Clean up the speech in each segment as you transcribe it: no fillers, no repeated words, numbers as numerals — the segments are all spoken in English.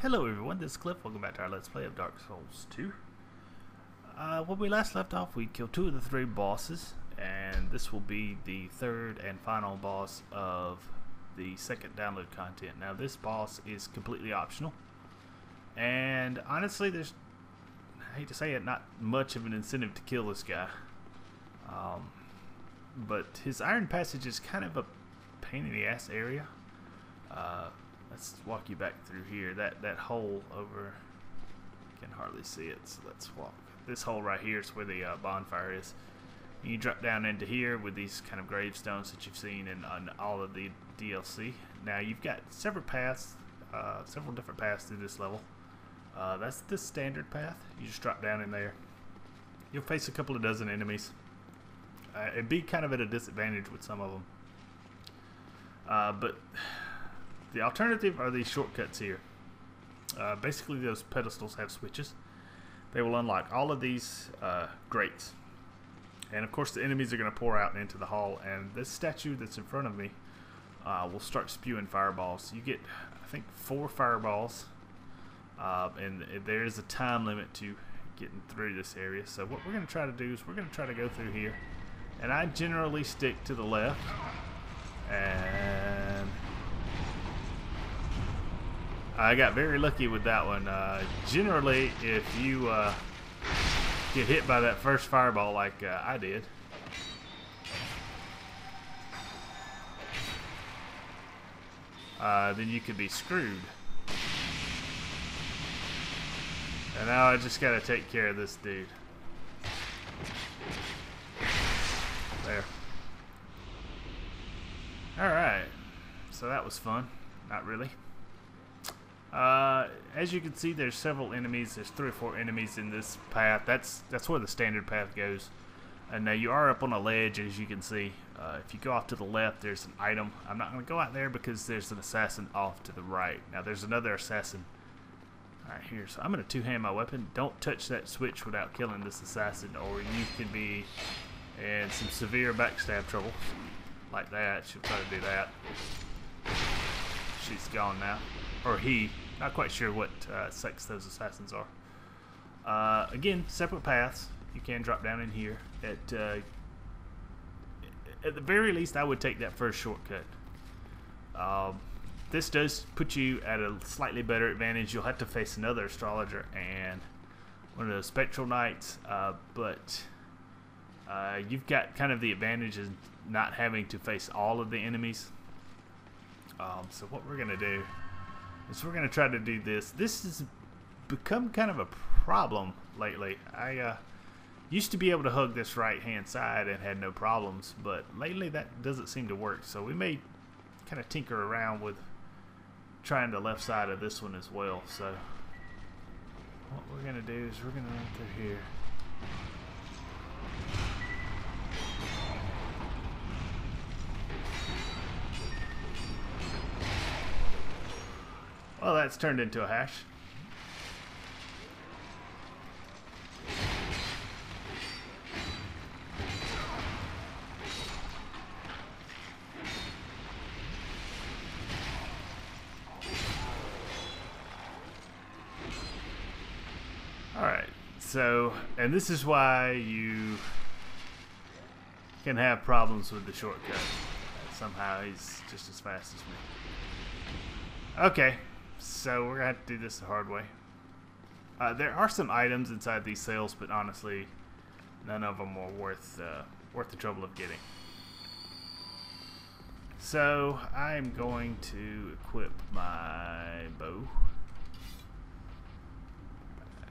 Hello everyone, this is Cliff. Welcome back to our Let's Play of Dark Souls 2. When we last left off, we killed 2 of the 3 bosses, and this will be the 3rd and final boss of the second download content. Now this boss is completely optional, and honestly there's, I hate to say it, not much of an incentive to kill this guy. But his Iron Passage is kind of a pain in the ass area. Let's walk you back through here. That hole over, you can hardly see it, so let's walk. This hole right here is where the bonfire is. And you drop down into here with these kind of gravestones that you've seen in on all of the DLC. Now you've got several paths, several different paths through this level. That's the standard path. You just drop down in there. You'll face a couple of dozen enemies. It'd be kind of at a disadvantage with some of them. But the alternative are these shortcuts here. Basically those pedestals have switches. They will unlock all of these grates. And of course the enemies are going to pour out into the hall, and this statue that's in front of me will start spewing fireballs. You get, I think, 4 fireballs, and there is a time limit to getting through this area. So what we're going to try to do is we're going to try to go through here, and I generally stick to the left, and I got very lucky with that one. Generally, if you get hit by that first fireball like I did, then you could be screwed. And now I just gotta take care of this dude. There. Alright. So that was fun. Not really. As you can see, there's several enemies. There's 3 or 4 enemies in this path. That's where the standard path goes. And now you are up on a ledge, as you can see. If you go off to the left, there's an item. I'm not going to go out there because there's an assassin off to the right. Now there's another assassin right here. So I'm going to 2-hand my weapon. Don't touch that switch without killing this assassin, or you could be in some severe backstab trouble. Like that. She'll try to do that. She's gone now. Or he. Not quite sure what sex those assassins are. Again, separate paths. You can drop down in here. At the very least, I would take that first shortcut. This does put you at a slightly better advantage. You'll have to face another astrologer and one of those spectral knights, but you've got kind of the advantage of not having to face all of the enemies. So what we're gonna do is we're gonna try to do this. This has become kind of a problem lately. I used to be able to hug this right hand side and had no problems, but lately that doesn't seem to work. So we may kind of tinker around with trying the left side of this one as well. So what we're gonna do is we're gonna run through here. Well, that's turned into a hash. Alright, so, and this is why you can have problems with the shortcut. Somehow he's just as fast as me. Okay. So we're gonna have to do this the hard way. There are some items inside these cells, but honestly, none of them are worth the trouble of getting. So I'm going to equip my bow,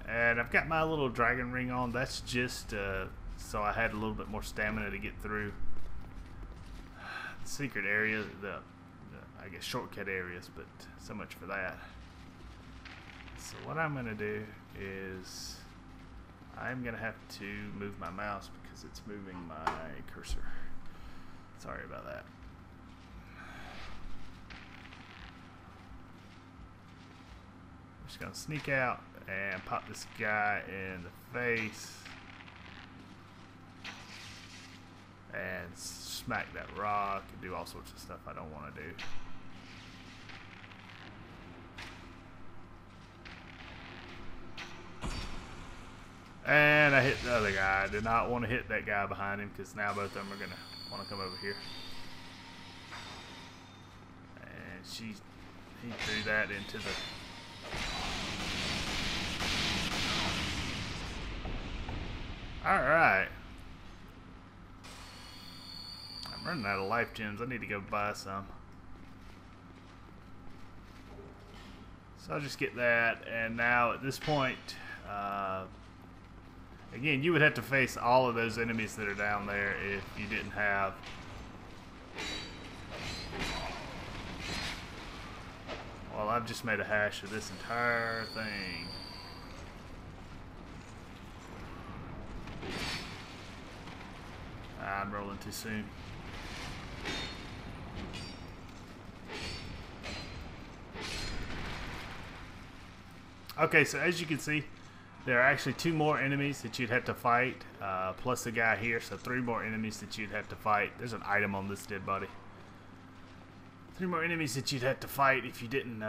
and I've got my little dragon ring on. That's just so I had a little bit more stamina to get through the secret area, I guess shortcut areas, but so much for that. So what I'm going to do is I'm going to have to move my mouse because it's moving my cursor. Sorry about that. I'm just going to sneak out and pop this guy in the face and smack that rock and do all sorts of stuff I don't want to do. And I hit the other guy. I did not want to hit that guy behind him because now both of them are going to want to come over here. And he threw that into the... Alright. I'm running out of life gems. I need to go buy some. So I'll just get that, and now at this point, again, you would have to face all of those enemies that are down there if you didn't have... Well, I've just made a hash of this entire thing. I'm rolling too soon. Okay, so as you can see, there are actually 2 more enemies that you'd have to fight, plus the guy here, so 3 more enemies that you'd have to fight. There's an item on this dead body. 3 more enemies that you'd have to fight if you didn't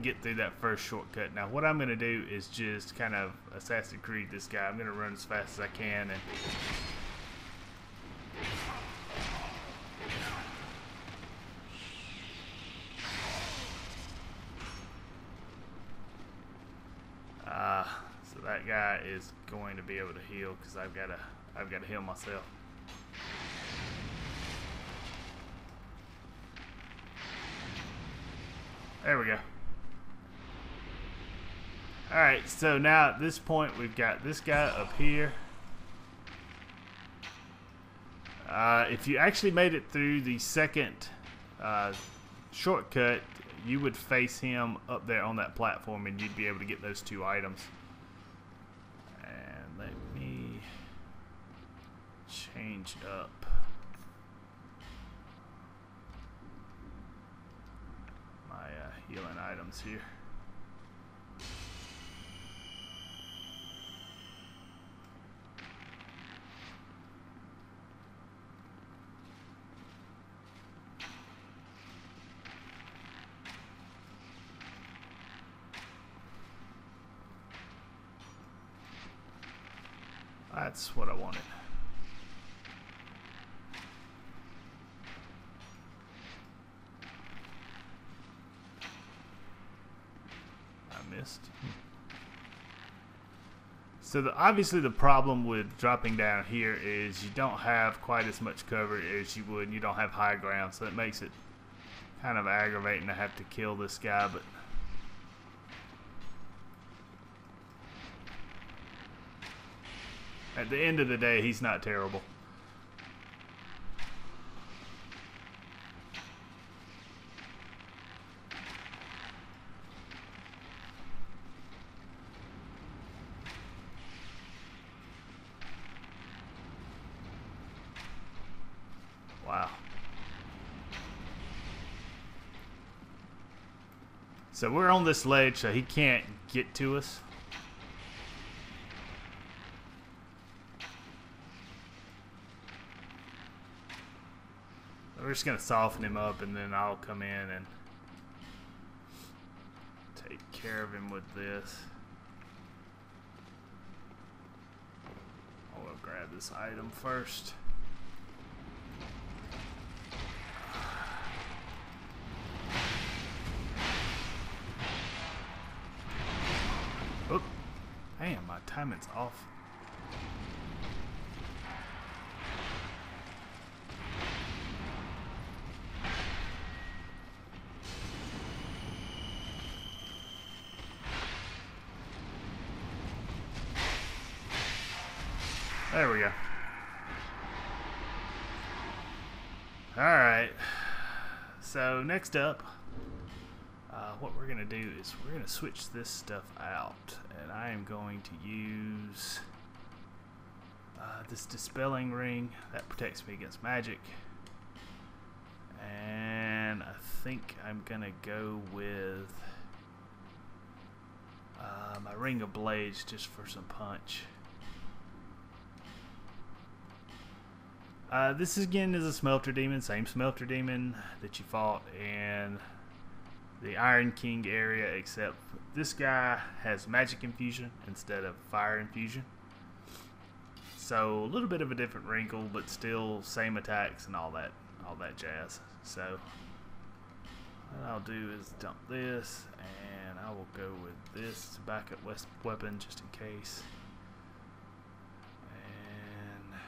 get through that first shortcut. Now, what I'm going to do is just kind of Assassin's Creed this guy. I'm going to run as fast as I can and... So that guy is going to be able to heal because I've got to heal myself. There we go. Alright, so now at this point we've got this guy up here. If you actually made it through the second shortcut, you would face him up there on that platform and you'd be able to get those 2 items. And let me change up my healing items here. That's what I wanted. I missed. So obviously the problem with dropping down here is you don't have quite as much cover as you would, and you don't have high ground, so it makes it kind of aggravating to have to kill this guy, but at the end of the day, he's not terrible. Wow. So we're on this ledge, so he can't get to us. We're just going to soften him up, and then I'll come in and take care of him with this. I'll grab this item first. Oh, damn, my timing's off. There we go. Alright. So next up, what we're going to do is we're going to switch this stuff out. And I am going to use this dispelling ring. That protects me against magic. And I think I'm going to go with my ring of blades just for some punch. This again is a Smelter Demon, same Smelter Demon that you fought in the Iron King area, except this guy has magic infusion instead of fire infusion. So a little bit of a different wrinkle, but still same attacks and all that jazz. So what I'll do is dump this, and I will go with this backup weapon just in case. And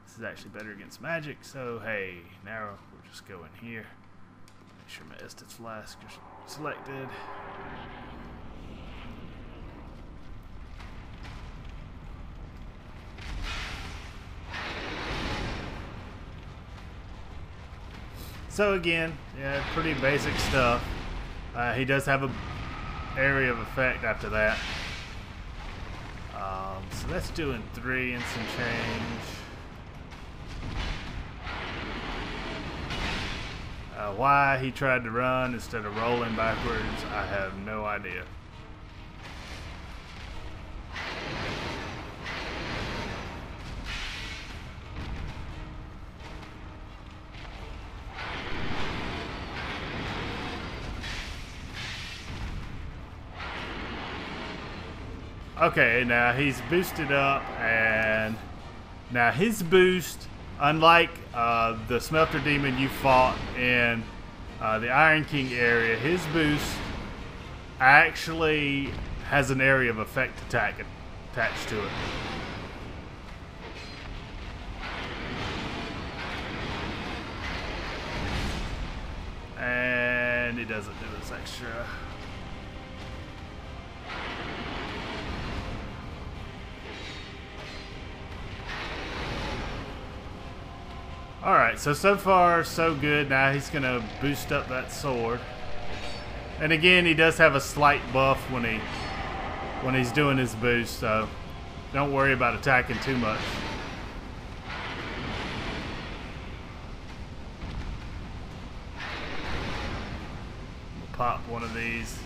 this is actually better against magic, so hey, now we'll just go in here. Make sure my Estus Flask is selected. So again, yeah, pretty basic stuff. He does have a area of effect after that. So that's doing 3 and some change. Why he tried to run instead of rolling backwards, I have no idea. Okay, now he's boosted up, and now his boost, unlike the Smelter Demon you fought in the Iron King area, his boost actually has an area of effect attack attached to it. And he doesn't do this extra. Alright, so far so good. Now he's going to boost up that sword. And again, he does have a slight buff when he's doing his boost, so don't worry about attacking too much. We'll pop one of these.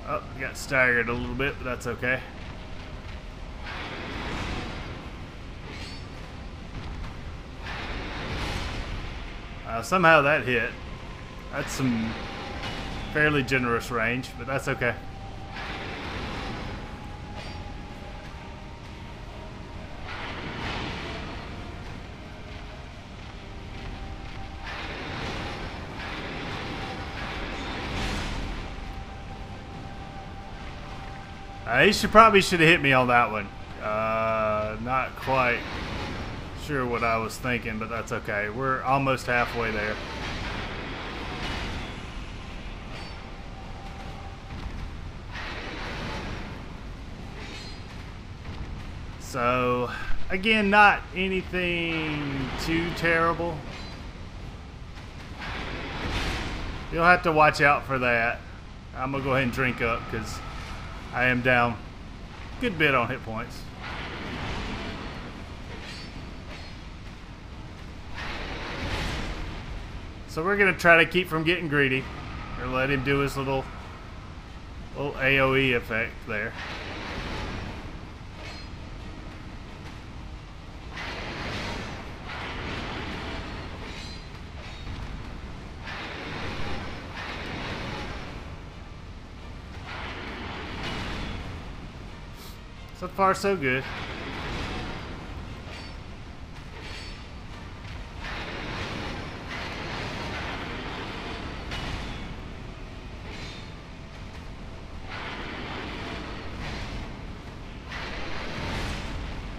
Oh, got staggered a little bit, but that's okay. Somehow that hit. That's some fairly generous range, but that's okay. He probably should have hit me on that one. Not quite sure what I was thinking, but that's okay. We're almost halfway there. So, again, not anything too terrible. You'll have to watch out for that. I'm going to go ahead and drink up because I am down a good bit on hit points. So we're going to try to keep from getting greedy. Or let him do his little AoE effect there. So far, so good.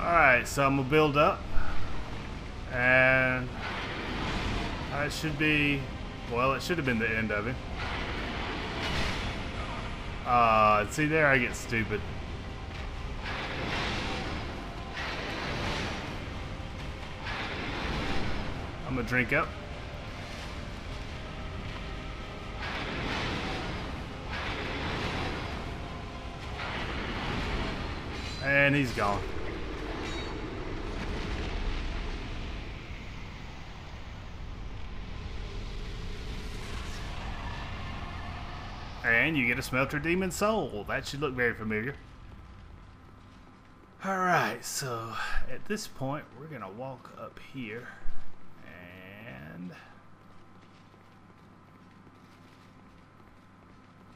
Alright, so I'm going to build up. And it should be, well, it should have been the end of it. See there, I get stupid. I'm gonna drink up. And he's gone. And you get a Smelter Demon soul. That should look very familiar. Alright, so at this point, we're going to walk up here. And I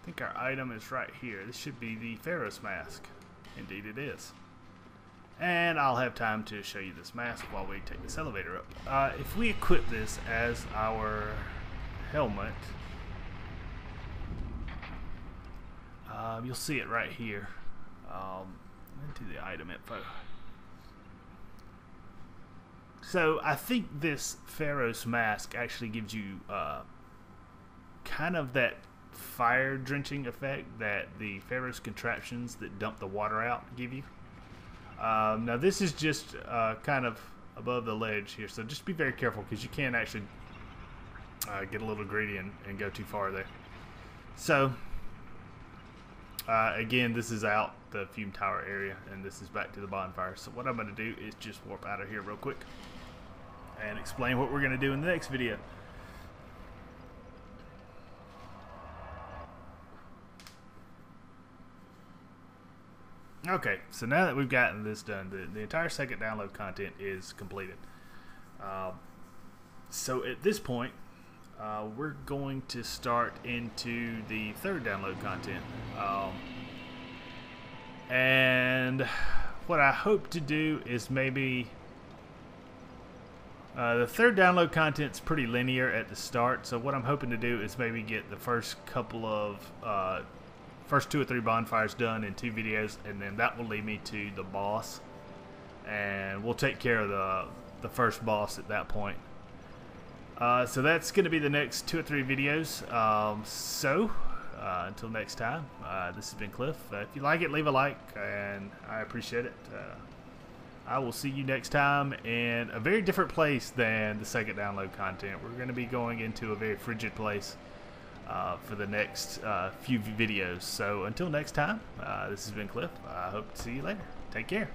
think our item is right here. This should be the Pharros Mask. Indeed it is. And I'll have time to show you this mask while we take this elevator up. If we equip this as our helmet, you'll see it right here. Into the item info. So I think this Pharros Mask actually gives you kind of that fire drenching effect that the Pharros contraptions that dump the water out give you. Now this is just kind of above the ledge here, so just be very careful because you can actually get a little greedy and go too far there. So again, this is out the fume tower area, and this is back to the bonfire. So what I'm going to do is just warp out of here real quick and explain what we're going to do in the next video. Okay, so now that we've gotten this done, the entire second download content is completed. So at this point, we're going to start into the third download content. And what I hope to do is maybe the third download content's pretty linear at the start, so what I'm hoping to do is maybe get the first couple of first 2 or 3 bonfires done in 2 videos, and then that will lead me to the boss, and we'll take care of the first boss at that point. So that's going to be the next 2 or 3 videos. Until next time, this has been Cliff. If you like it, leave a like, and I appreciate it. I will see you next time in a very different place than the second download content. We're going to be going into a very frigid place for the next few videos. So until next time, this has been Cliff. I hope to see you later. Take care.